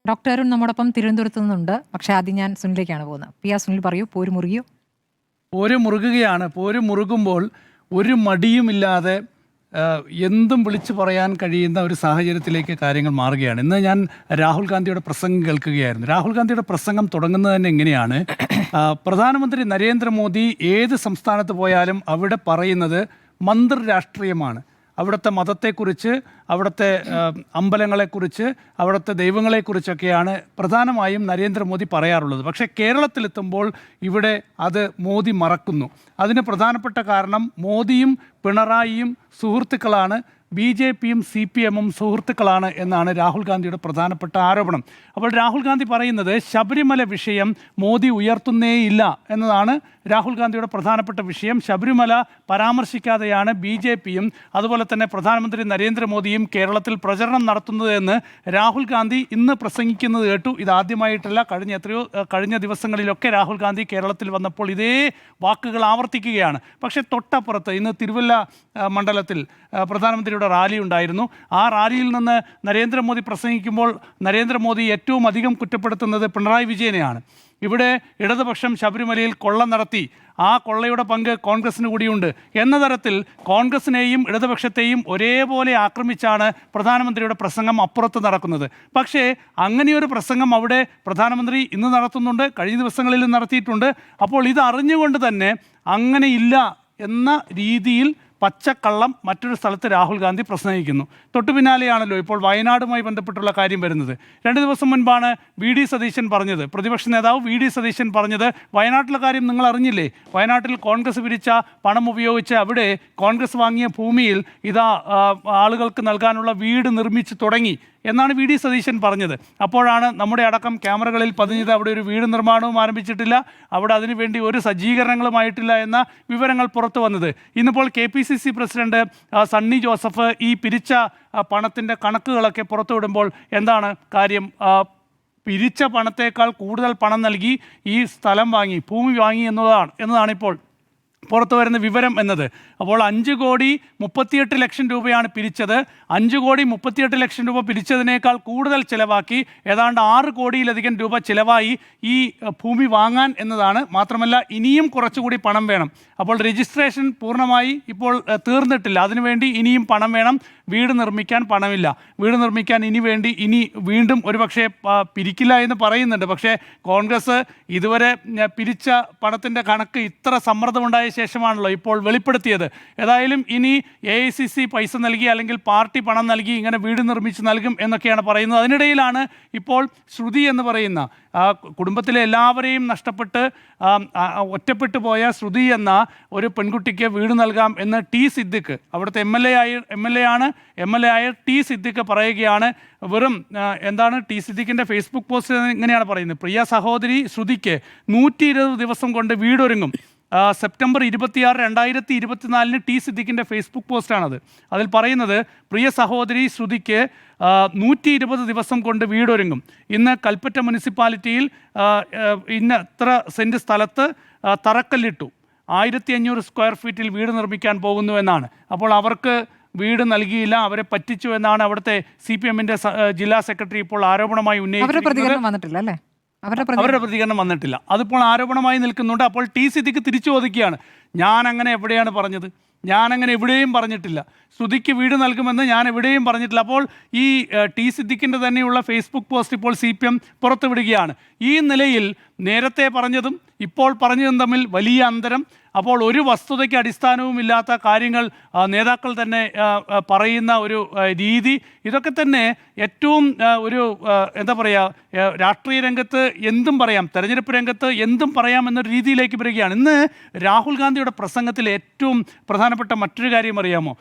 Doctor Arun നമ്മോടൊപ്പം തിരുവനന്തപുരത്ത് നിന്നുണ്ട്. പക്ഷേ ആദ്യം ഞാൻ സുനിലേക്കാണ് പോകുന്നത്. സുനിൽ പറയൂ, പോര് മുറുകിയോ? പോര് മുറുകുകയാണ്. പോര് മുറുകുമ്പോൾ ഒരു മടിയുമില്ലാതെ എന്തും വിളിച്ചു പറയാൻ കഴിയുന്ന ഒരു സാഹചര്യത്തിലേക്ക് കാര്യങ്ങൾ മാറുകയാണ്. ഇന്ന് ഞാൻ രാഹുൽ ഗാന്ധിയുടെ പ്രസംഗം കേൾക്കുകയായിരുന്നു. രാഹുൽ ഗാന്ധിയുടെ പ്രസംഗം തുടങ്ങുന്നത് തന്നെ എങ്ങനെയാണ്? പ്രധാനമന്ത്രി നരേന്ദ്രമോദി ഏത് സംസ്ഥാനത്ത് പോയാലും അവിടെ പറയുന്നത് മന്ത്രി രാഷ്ട്രീയമാണ്. അവിടുത്തെ മതത്തെക്കുറിച്ച്, അവിടുത്തെ അമ്പലങ്ങളെക്കുറിച്ച്, അവിടുത്തെ ദൈവങ്ങളെക്കുറിച്ചൊക്കെയാണ് പ്രധാനമായും നരേന്ദ്രമോദി പറയാറുള്ളത്. പക്ഷേ കേരളത്തിലെത്തുമ്പോൾ ഇവിടെ അത് മോദി മറക്കുന്നു. അതിന് പ്രധാനപ്പെട്ട കാരണം മോദിയും പിണറായിയും സുഹൃത്തുക്കളാണ്, BJPയും CPMും സുഹൃത്തുക്കളാണ് എന്നാണ് രാഹുൽ ഗാന്ധിയുടെ പ്രധാനപ്പെട്ട ആരോപണം. അപ്പോൾ രാഹുൽ ഗാന്ധി പറയുന്നത് ശബരിമല വിഷയം മോദി ഉയർത്തുന്നേയില്ല എന്നതാണ് രാഹുൽ ഗാന്ധിയുടെ പ്രധാനപ്പെട്ട വിഷയം. ശബരിമല പരാമർശിക്കാതെയാണ് BJPയും അതുപോലെ തന്നെ പ്രധാനമന്ത്രി നരേന്ദ്രമോദിയും കേരളത്തിൽ പ്രചരണം നടത്തുന്നത് എന്ന് രാഹുൽ ഗാന്ധി ഇന്ന് പ്രസംഗിക്കുന്നത് കേട്ടു. ഇതാദ്യമായിട്ടല്ല, കഴിഞ്ഞ ദിവസങ്ങളിലൊക്കെ രാഹുൽ ഗാന്ധി കേരളത്തിൽ വന്നപ്പോൾ ഇതേ വാക്കുകൾ ആവർത്തിക്കുകയാണ്. പക്ഷേ തൊട്ടപ്പുറത്ത് ഇന്ന് തിരുവല്ല മണ്ഡലത്തിൽ പ്രധാനമന്ത്രിയുടെ റാലി ഉണ്ടായിരുന്നു. ആ റാലിയിൽ നിന്ന് നരേന്ദ്രമോദി പ്രസംഗിക്കുമ്പോൾ നരേന്ദ്രമോദി ഏറ്റവും അധികം കുറ്റപ്പെടുത്തുന്നത് പിണറായി വിജയനെയാണ്. ഇവിടെ ഇടതുപക്ഷം ശബരിമലയിൽ കൊള്ള നടത്തി, ആ കൊള്ളയുടെ പങ്ക് കോൺഗ്രസിന് കൂടിയുണ്ട് എന്ന തരത്തിൽ കോൺഗ്രസിനെയും ഇടതുപക്ഷത്തെയും ഒരേപോലെ ആക്രമിച്ചാണ് പ്രധാനമന്ത്രിയുടെ പ്രസംഗം അപ്പുറത്ത് നടക്കുന്നത്. പക്ഷേ അങ്ങനെയൊരു പ്രസംഗം അവിടെ പ്രധാനമന്ത്രി ഇന്ന് നടത്തുന്നുണ്ട്, കഴിഞ്ഞ ദിവസങ്ങളിലും നടത്തിയിട്ടുണ്ട്. അപ്പോൾ ഇത് അറിഞ്ഞുകൊണ്ട് തന്നെ അങ്ങനെയില്ല എന്ന രീതിയിൽ പച്ചക്കള്ളം മറ്റൊരു സ്ഥലത്ത് രാഹുൽ ഗാന്ധി പ്രസംഗിക്കുന്നു. തൊട്ടു പിന്നാലെയാണല്ലോ ഇപ്പോൾ വയനാടുമായി ബന്ധപ്പെട്ടുള്ള കാര്യം വരുന്നത്. 2 ദിവസം മുൻപാണ് VD സതീശൻ പറഞ്ഞത്, പ്രതിപക്ഷ നേതാവ് VD സതീശൻ പറഞ്ഞത്, വയനാട്ടിലെ കാര്യം നിങ്ങൾ അറിഞ്ഞില്ലേ? വയനാട്ടിൽ കോൺഗ്രസ് പിരിച്ച പണം ഉപയോഗിച്ച് അവിടെ കോൺഗ്രസ് വാങ്ങിയ ഭൂമിയിൽ ഇതാ ആളുകൾക്ക് നൽകാനുള്ള വീട് നിർമ്മിച്ച് തുടങ്ങി എന്നാണ് VD സതീശൻ പറഞ്ഞത്. അപ്പോഴാണ് നമ്മുടെ അടക്കം ക്യാമറകളിൽ പതിഞ്ഞത് അവിടെ ഒരു വീട് നിർമ്മാണവും ആരംഭിച്ചിട്ടില്ല, അവിടെ അതിനുവേണ്ടി ഒരു സജ്ജീകരണങ്ങളുമായിട്ടില്ല എന്ന വിവരങ്ങൾ പുറത്തു വന്നത്. ഇന്നിപ്പോൾ KPCC പ്രസിഡന്റ് സണ്ണി ജോസഫ് ഈ പിരിച്ച പണത്തിൻ്റെ കണക്കുകളൊക്കെ പുറത്തുവിടുമ്പോൾ എന്താണ് കാര്യം? പിരിച്ച പണത്തേക്കാൾ കൂടുതൽ പണം നൽകി ഈ സ്ഥലം വാങ്ങി, ഭൂമി വാങ്ങി എന്നതാണ് ഇപ്പോൾ പുറത്തു വരുന്ന വിവരം എന്നത്. അപ്പോൾ 5,38,00,000 രൂപയാണ് പിരിച്ചത്. 5,38,00,000 രൂപ പിരിച്ചതിനേക്കാൾ കൂടുതൽ ചിലവാക്കി, ഏതാണ്ട് 6 കോടിയിലധികം രൂപ ചിലവായി ഈ ഭൂമി വാങ്ങാൻ എന്നതാണ്. മാത്രമല്ല ഇനിയും കുറച്ചുകൂടി പണം വേണം. അപ്പോൾ രജിസ്ട്രേഷൻ പൂർണ്ണമായി ഇപ്പോൾ തീർന്നിട്ടില്ല, അതിനുവേണ്ടി ഇനിയും പണം വേണം. വീട് നിർമ്മിക്കാൻ പണമില്ല, വീട് നിർമ്മിക്കാൻ ഇനി വീണ്ടും ഒരുപക്ഷെ പിരിക്കില്ല എന്ന് പറയുന്നുണ്ട്. പക്ഷേ കോൺഗ്രസ് ഇതുവരെ പിരിച്ച പണത്തിൻ്റെ കണക്ക് ഇത്ര സമ്മർദ്ദമുണ്ടായ ശേഷമാണല്ലോ ഇപ്പോൾ വെളിപ്പെടുത്തിയത്. ഏതായാലും ഇനി AICC പൈസ നൽകി അല്ലെങ്കിൽ പാർട്ടി പണം നൽകി ഇങ്ങനെ വീട് നിർമ്മിച്ച് നൽകും എന്നൊക്കെയാണ് പറയുന്നത്. അതിനിടയിലാണ് ഇപ്പോൾ ശ്രുതി എന്ന് പറയുന്ന കുടുംബത്തിലെ എല്ലാവരെയും നഷ്ടപ്പെട്ട് ഒറ്റപ്പെട്ടു പോയ ശ്രുതി എന്ന ഒരു പെൺകുട്ടിക്ക് വീട് നൽകാം എന്ന് T സിദ്ദിഖ്, അവിടുത്തെ MLA ആയ T സിദ്ദിഖ് പറയുകയാണ്. എന്താണ് T സിദ്ദിഖിൻ്റെ ഫേസ്ബുക്ക് പോസ്റ്റ് ഇങ്ങനെയാണ് പറയുന്നത്: പ്രിയ സഹോദരി ശ്രുതിക്ക് 120 ദിവസം കൊണ്ട് വീടൊരുങ്ങും. സെപ്റ്റംബർ 26, 2024 T സിദ്ദിഖിൻ്റെ ഫേസ്ബുക്ക് പോസ്റ്റാണത്. അതിൽ പറയുന്നത്, പ്രിയ സഹോദരി ശ്രുതിക്ക് 120 ദിവസം കൊണ്ട് വീടൊരുങ്ങും. ഇന്ന് കൽപ്പറ്റ മുനിസിപ്പാലിറ്റിയിൽ ഇത്ര സെൻറ്റ് സ്ഥലത്ത് തറക്കല്ലിട്ടു, 1500 സ്ക്വയർ ഫീറ്റിൽ വീട് നിർമ്മിക്കാൻ പോകുന്നു എന്നാണ്. അപ്പോൾ അവർക്ക് വീട് നൽകിയില്ല, അവരെ പറ്റിച്ചു എന്നാണ് അവിടുത്തെ CPMൻ്റെ ജില്ലാ സെക്രട്ടറി ഇപ്പോൾ ആരോപണമായി ഉന്നയിക്കുന്നത്. അവരുടെ പ്രതികരണം വന്നിട്ടില്ല, അതിപ്പോൾ ആരോപണമായി നിൽക്കുന്നുണ്ട്. അപ്പോൾ T സിദ്ദിഖ് തിരിച്ചു ചോദിക്കുകയാണ്, ഞാൻ അങ്ങനെ എവിടെയാണ് പറഞ്ഞത്? ഞാനങ്ങനെ എവിടെയും പറഞ്ഞിട്ടില്ല. ശ്രുതിക്ക് വീട് നൽകുമെന്ന് ഞാൻ എവിടെയും പറഞ്ഞിട്ടില്ല. അപ്പോൾ ഈ T സിദ്ദിഖിൻ്റെ തന്നെയുള്ള ഫേസ്ബുക്ക് പോസ്റ്റ് ഇപ്പോൾ CPM പുറത്തുവിടുകയാണ്. ഈ നിലയിൽ നേരത്തെ പറഞ്ഞതും ഇപ്പോൾ പറഞ്ഞതും തമ്മിൽ വലിയ അന്തരം. അപ്പോൾ ഒരു വസ്തുതയ്ക്ക് അടിസ്ഥാനവുമില്ലാത്ത കാര്യങ്ങൾ നേതാക്കൾ തന്നെ പറയുന്ന ഒരു രീതി, ഇതൊക്കെ തന്നെ ഏറ്റവും ഒരു എന്താ പറയുക, രാഷ്ട്രീയ രംഗത്ത് എന്തും പറയാം, തെരഞ്ഞെടുപ്പ് രംഗത്ത് എന്തും പറയാം എന്നൊരു രീതിയിലേക്ക് വരികയാണ്. ഇന്ന് രാഹുൽ ഗാന്ധിയുടെ പ്രസംഗത്തിൽ ഏറ്റവും പ്രധാനപ്പെട്ട മറ്റൊരു കാര്യം അറിയാമോ?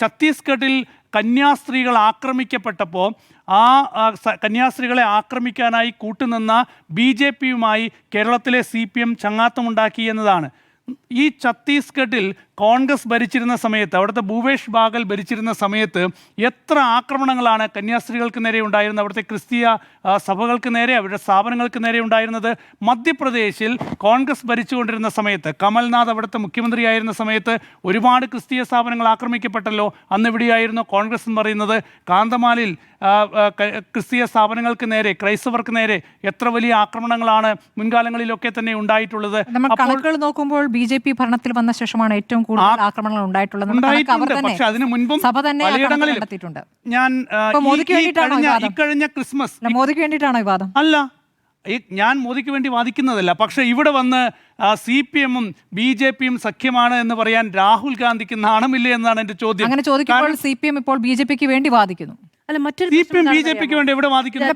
ഛത്തീസ്ഗഡിൽ കന്യാസ്ത്രീകൾ ആക്രമിക്കപ്പെട്ടപ്പോൾ ആ കന്യാസ്ത്രീകളെ ആക്രമിക്കാനായി കൂട്ടുനിന്ന BJPയുമായി കേരളത്തിലെ CPM ചങ്ങാത്തമുണ്ടാക്കി എന്നതാണ്. ഈ ഛത്തീസ്ഗഡിൽ കോൺഗ്രസ് ഭരിച്ചിരുന്ന സമയത്ത്, അവിടുത്തെ ഭൂപേഷ് ബാഗൽ ഭരിച്ചിരുന്ന സമയത്ത് എത്ര ആക്രമണങ്ങളാണ് കന്യാസ്ത്രീകൾക്ക് നേരെ ഉണ്ടായിരുന്നത്, അവിടുത്തെ ക്രിസ്തീയ സഭകൾക്ക് നേരെ, അവരുടെ സ്ഥാപനങ്ങൾക്ക് നേരെ ഉണ്ടായിരുന്നത്. മധ്യപ്രദേശിൽ കോൺഗ്രസ് ഭരിച്ചുകൊണ്ടിരുന്ന സമയത്ത്, കമൽനാഥ് അവിടുത്തെ മുഖ്യമന്ത്രിയായിരുന്ന സമയത്ത് ഒരുപാട് ക്രിസ്തീയ സ്ഥാപനങ്ങൾ ആക്രമിക്കപ്പെട്ടല്ലോ. അന്ന് എവിടെയായിരുന്നു കോൺഗ്രസ് എന്ന് പറയുന്നത്? കാന്തമാലിൽ ക്രിസ്തീയ സ്ഥാപനങ്ങൾക്ക് നേരെ, ക്രൈസ്തവർക്ക് നേരെ എത്ര വലിയ ആക്രമണങ്ങളാണ് മുൻകാലങ്ങളിലൊക്കെ തന്നെ ഉണ്ടായിട്ടുള്ളത്. നമ്മൾ കണക്കുകൾ നോക്കുമ്പോൾ BJP ഭരണത്തിൽ വന്ന ശേഷമാണ് ഏറ്റവും കൂടുതൽ ആക്രമണങ്ങൾ ഉണ്ടായിട്ടുള്ളത്. പക്ഷെ അതിന് മുൻപും സഭ തന്നെ പലയിടങ്ങളിൽ ഞാൻ ഇക്കഴിഞ്ഞ ക്രിസ്മസ് മോദിക്ക് വേണ്ടിയിട്ടാണോ ഈ വാദം? അല്ല, ഞാൻ മോദിക്ക് വേണ്ടി വാദിക്കുന്നതല്ല. പക്ഷെ ഇവിടെ വന്ന് CPM-ഉം BJP-യും സഖ്യമാണ് എന്ന് പറയാൻ രാഹുൽ ഗാന്ധിക്ക് നാണമില്ലേ എന്നാണ് എന്റെ ചോദ്യം. അങ്ങനെ ചോദിക്കുമ്പോൾ CPM ഇപ്പോൾ BJP-ക്ക് വേണ്ടി വാദിക്കുന്നു. അല്ല, മറ്റൊരു CPM BJP-ക്ക് വേണ്ടി എവിടെ വാദിക്കുന്നു?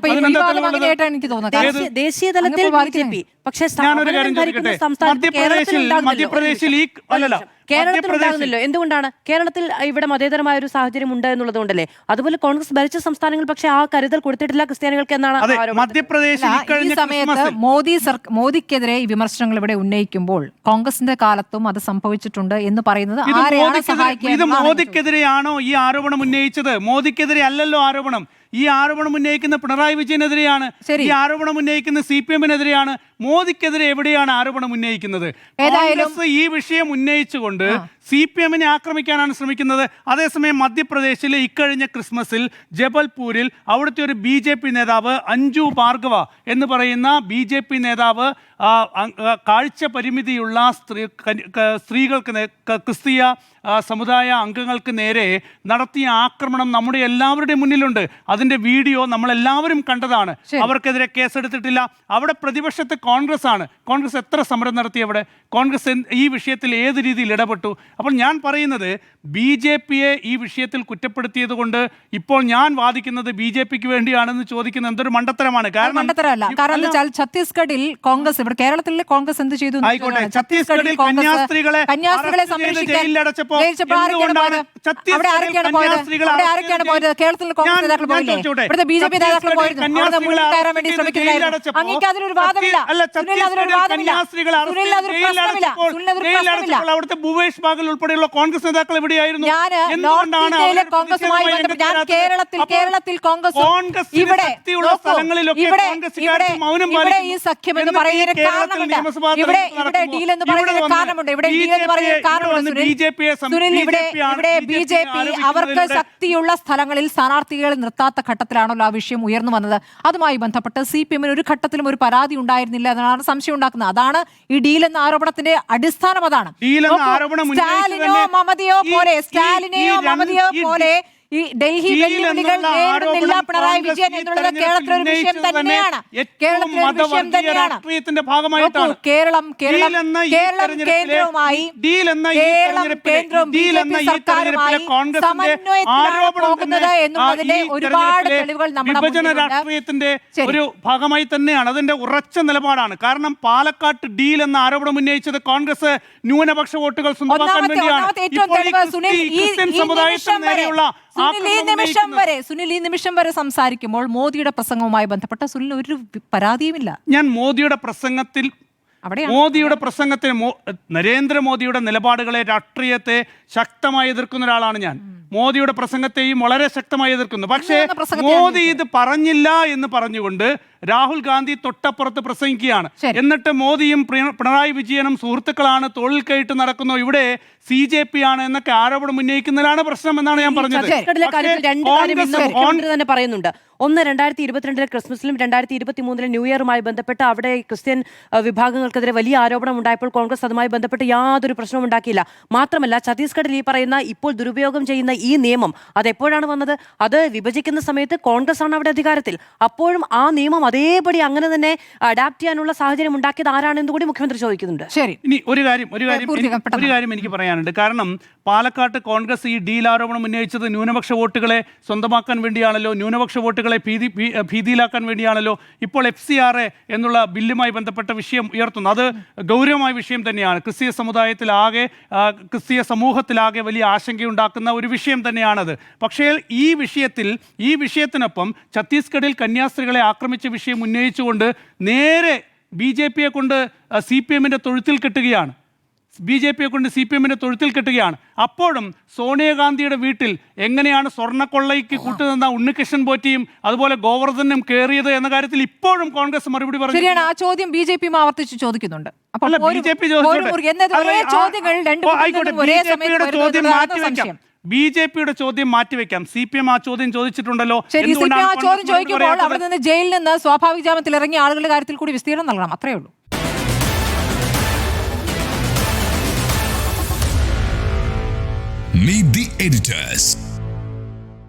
ദേശീയ തലത്തിൽ BJP, പക്ഷേ മധ്യപ്രദേശിൽ കേരളത്തിൽ ഉണ്ടാകുന്നില്ലോ. എന്തുകൊണ്ടാണ്? കേരളത്തിൽ ഇവിടെ മതേതരമായ ഒരു സാഹചര്യം ഉണ്ട് എന്നുള്ളത് കൊണ്ടല്ലേ. അതുപോലെ കോൺഗ്രസ് ഭരിച്ച സംസ്ഥാനങ്ങൾ പക്ഷേ ആ കരുതൽ കൊടുത്തിട്ടില്ല ക്രിസ്ത്യാനികൾക്ക് എന്നാണ് മധ്യപ്രദേശിൽ. ഈ സമയത്ത് മോദിക്കെതിരെ ഈ വിമർശനങ്ങൾ ഇവിടെ ഉന്നയിക്കുമ്പോൾ കോൺഗ്രസിന്റെ കാലത്തും അത് സംഭവിച്ചിട്ടുണ്ട് എന്ന് പറയുന്നത് ആരെയാണ് സഹായിക്കുക? ഇത് മോദിക്കെതിരെയാണോ ഈ ആരോപണം ഉന്നയിച്ചത്? മോദിക്കെതിരെ അല്ലല്ലോ ആരോപണം. ഈ ആരോപണം ഉന്നയിക്കുന്ന പിണറായി വിജയനെതിരെയാണ്. ഈ ആരോപണം ഉന്നയിക്കുന്ന CPM-നെതിരെയാണ്. മോദിക്കെതിരെ എവിടെയാണ് ആരോപണം ഉന്നയിക്കുന്നത്? കോൺഗ്രസ് ഈ വിഷയം ഉന്നയിച്ചുകൊണ്ട് CPM-നെ ആക്രമിക്കാനാണ് ശ്രമിക്കുന്നത്. അതേസമയം മധ്യപ്രദേശിലെ ഇക്കഴിഞ്ഞ ക്രിസ്മസിൽ ജബൽപൂരിൽ അവിടുത്തെ ഒരു BJP നേതാവ് അഞ്ജു ഭാർഗവ എന്ന് പറയുന്ന BJP നേതാവ് കാഴ്ച പരിമിതിയുള്ള സ്ത്രീകൾക്ക്, ക്രിസ്തീയ സമുദായ അംഗങ്ങൾക്ക് നേരെ നടത്തിയ ആക്രമണം നമ്മുടെ എല്ലാവരുടെയും മുന്നിലുണ്ട്. അതിന്റെ വീഡിയോ നമ്മളെല്ലാവരും കണ്ടതാണ്. അവർക്കെതിരെ കേസെടുത്തിട്ടില്ല. അവിടെ പ്രതിപക്ഷത്ത് കോൺഗ്രസ് ആണ്. കോൺഗ്രസ് എത്ര സമരം നടത്തി? അവിടെ കോൺഗ്രസ് ഈ വിഷയത്തിൽ ഏത് രീതിയിൽ ഇടപെട്ടു? അപ്പോൾ ഞാൻ പറയുന്നത് BJP-യെ ഈ വിഷയത്തിൽ കുറ്റപ്പെടുത്തിയത് കൊണ്ട് ഇപ്പോൾ ഞാൻ വാദിക്കുന്നത് BJP-ക്ക് വേണ്ടിയാണെന്ന് ചോദിക്കുന്നത് എന്തൊരു മണ്ടത്തരമാണ്. കാരണം ഛത്തീസ്ഗഡിൽ കോൺഗ്രസ്, ഇവിടെ കേരളത്തിൽ കോൺഗ്രസ് എന്ത് ചെയ്തു? ഛത്തീസ്ഗഡിൽ കന്യാസ്ത്രീകളെ ജയിലിലടച്ചപ്പോൾ കേരളത്തിൽ കോൺഗ്രസ് നേതാക്കൾ പോയില്ലേ? ഇവിടുത്തെ BJP നേതാക്കൾ പോയിരുന്നു. കയറാൻ വേണ്ടി ശ്രമിക്കുകയായിരുന്നു. അങ്ങേക്ക് അതിലൊരു വാദമില്ല. അവിടുത്തെ ഭൂപേഷ് ബാഗൽ ഉൾപ്പെടെയുള്ള കോൺഗ്രസ് നേതാക്കൾ എവിടെയായിരുന്നു? കേരളത്തിൽ കോൺഗ്രസ് ഇവിടെ ഈ സഖ്യം എന്ന് പറയുന്ന കാരണമുണ്ട്. ഇവിടെ ഡീൽ എന്ന് പറയുന്ന കാരണമുണ്ട്. ഇവിടെ ഡീൽ എന്ന് പറയുന്ന കാരണമുണ്ട്. ഇവിടെ BJP അവർക്ക് ശക്തിയുള്ള സ്ഥലങ്ങളിൽ സ്ഥാനാർത്ഥികളെ നിർത്താത്ത ഘട്ടത്തിലാണല്ലോ ആ വിഷയം ഉയർന്നു വന്നത്. അതുമായി ബന്ധപ്പെട്ട് CPM-ന് ഒരു ഘട്ടത്തിലും ഒരു പരാതി ഉണ്ടായിരുന്നില്ല എന്നാണ് സംശയം ഉണ്ടാക്കുന്നത്. അതാണ് ഈ ഡീൽ എന്ന ആരോപണത്തിന്റെ അടിസ്ഥാനം. അതാണ് സ്റ്റാലിനെയോ മമതയോ പോലെ ഈ ഡൽഹി വെല്ലുവിളികൾ നേരിടുന്നില്ല പിണറായി വിജയൻ എന്നുള്ളത് കേരളത്തിലൊരു വിഷയം തന്നെയാണ്. കേരളം കേന്ദ്രവുമായി സമന്വയത്തിലാണ് പോകുന്നത് എന്നുള്ളതിന്റെ ഒരുപാട് തെളിവുകൾ വിഭജന രാഷ്ട്രീയത്തിന്റെ ഒരു ഭാഗമായി തന്നെയാണ്. അതിന്റെ ഉറച്ച നിലപാടാണ്. കാരണം പാലക്കാട്ട് ഡീൽ എന്ന ആരോപണം ഉന്നയിച്ചത് കോൺഗ്രസ് ന്യൂനപക്ഷ വോട്ടുകൾ സ്വന്തമാക്കാൻ വേണ്ടിയാണ്. സമുദായത്തിന് നേരെയുള്ള സുനിൽ ഈ നിമിഷം വരെ സംസാരിക്കുമ്പോൾ മോദിയുടെ പ്രസംഗവുമായി ബന്ധപ്പെട്ട സുനിൽ ഒരു പരാതിയുമില്ല. ഞാൻ മോദിയുടെ പ്രസംഗത്തിൽ നരേന്ദ്രമോദിയുടെ നിലപാടുകളെ, രാഷ്ട്രീയത്തെ ശക്തമായി എതിർക്കുന്ന ഒരാളാണ് ഞാൻ. മോദിയുടെ പ്രസംഗത്തെയും വളരെ ശക്തമായി എതിർക്കുന്നു. പക്ഷേ മോദി ഇത് പറഞ്ഞില്ല എന്ന് പറഞ്ഞുകൊണ്ട് രാഹുൽ ഗാന്ധി തൊട്ടപ്പുറത്ത് പ്രസംഗിക്കുകയാണ്. എന്നിട്ട് മോദിയും പിണറായി വിജയനും സുഹൃത്തുക്കളാണ്, തോളിൽ കയറ്റ് നടക്കുന്നു, ഇവിടെ CJP ആണ് എന്നൊക്കെ ആരോപണം ഉന്നയിക്കുന്നതിലാണ് പ്രശ്നം എന്നാണ് ഞാൻ പറഞ്ഞത്. തന്നെ പറയുന്നുണ്ട്. ഒന്ന്, 2022 ക്രിസ്മസിലും 2023 ന്യൂ ഇയറുമായി ബന്ധപ്പെട്ട് അവിടെ ക്രിസ്ത്യൻ വിഭാഗങ്ങൾക്കെതിരെ വലിയ ആരോപണം ഉണ്ടായപ്പോൾ കോൺഗ്രസ് അതുമായി ബന്ധപ്പെട്ട് യാതൊരു പ്രശ്നവും ഉണ്ടാക്കിയില്ല. മാത്രമല്ല ഛത്തീസ്ഗഡിൽ ഈ പറയുന്ന ഇപ്പോൾ ദുരുപയോഗം ചെയ്യുന്ന ഈ നിയമം അതെപ്പോഴാണ് വന്നത്? അത് വിഭജിക്കുന്ന സമയത്ത് കോൺഗ്രസ് ആണ് അവിടെ അധികാരത്തിൽ. അപ്പോഴും ആ നിയമം അതേപടി അങ്ങനെ തന്നെ അഡാപ്റ്റ് ചെയ്യാനുള്ള സാഹചര്യം ഉണ്ടാക്കിയത് ആരാണെന്ന് കൂടി മുഖ്യമന്ത്രി ചോദിക്കുന്നുണ്ട്. ശരി, ഇനി ഒരു കാര്യം എനിക്ക് പറയാനുണ്ട്. കാരണം പാലക്കാട്ട് കോൺഗ്രസ് ഈ ഡീൽ ആരോപണം ഉന്നയിച്ചത് ന്യൂനപക്ഷ വോട്ടുകളെ സ്വന്തമാക്കാൻ വേണ്ടിയാണല്ലോ, ന്യൂനപക്ഷ വോട്ടുകളെ ഭീതിയിലാക്കാൻ വേണ്ടിയാണല്ലോ. ഇപ്പോൾ FCRA എന്നുള്ള ബില്ലുമായി ബന്ധപ്പെട്ട വിഷയം ഉയർത്തുന്നു. അത് ഗൗരവമായ വിഷയം തന്നെയാണ്. ക്രിസ്തീയ സമൂഹത്തിലാകെ വലിയ ആശങ്കയുണ്ടാക്കുന്ന ഒരു വിഷയം തന്നെയാണത്. പക്ഷേ ഈ വിഷയത്തിനൊപ്പം ഛത്തീസ്ഗഡിൽ കന്യാസ്ത്രീകളെ ആക്രമിച്ച വിഷയം ഉന്നയിച്ചുകൊണ്ട് നേരെ BJP-യെ കൊണ്ട് CPM-ന്റെ തൊഴുത്തിൽ കെട്ടുകയാണ്. BJP കൊണ്ട് CPM-നെ തൊഴുത്തിൽ കെട്ടുകയാണ്. അപ്പോഴും സോണിയാഗാന്ധിയുടെ വീട്ടിൽ എങ്ങനെയാണ് സ്വർണ്ണക്കൊള്ളയ്ക്ക് കൂട്ടുനിന്ന ഉണ്ണികൃഷ്ണൻ പോറ്റിയും അതുപോലെ ഗോവർദ്ധനും കയറിയത് എന്ന കാര്യത്തിൽ ഇപ്പോഴും കോൺഗ്രസ് മറുപടി പറഞ്ഞു. ശരിയാണ്, ആ ചോദ്യം BJP ആവർത്തിച്ച് ചോദിക്കുന്നുണ്ട്. അപ്പോൾ BJP BJP-യുടെ ചോദ്യം മാറ്റിവെക്കാം. CPM ആ ചോദ്യം ചോദിച്ചിട്ടുണ്ടല്ലോ. ചോദിക്കുമ്പോൾ അവിടെ നിന്ന് ജയിലിൽ നിന്ന് സ്വാഭാവിക ജാമ്യത്തിൽ ഇറങ്ങിയ ആളുകളുടെ കാര്യത്തിൽ കൂടി വിസ്തീർണം നൽകണം, അത്രേ ഉള്ളൂ. Meet the editors.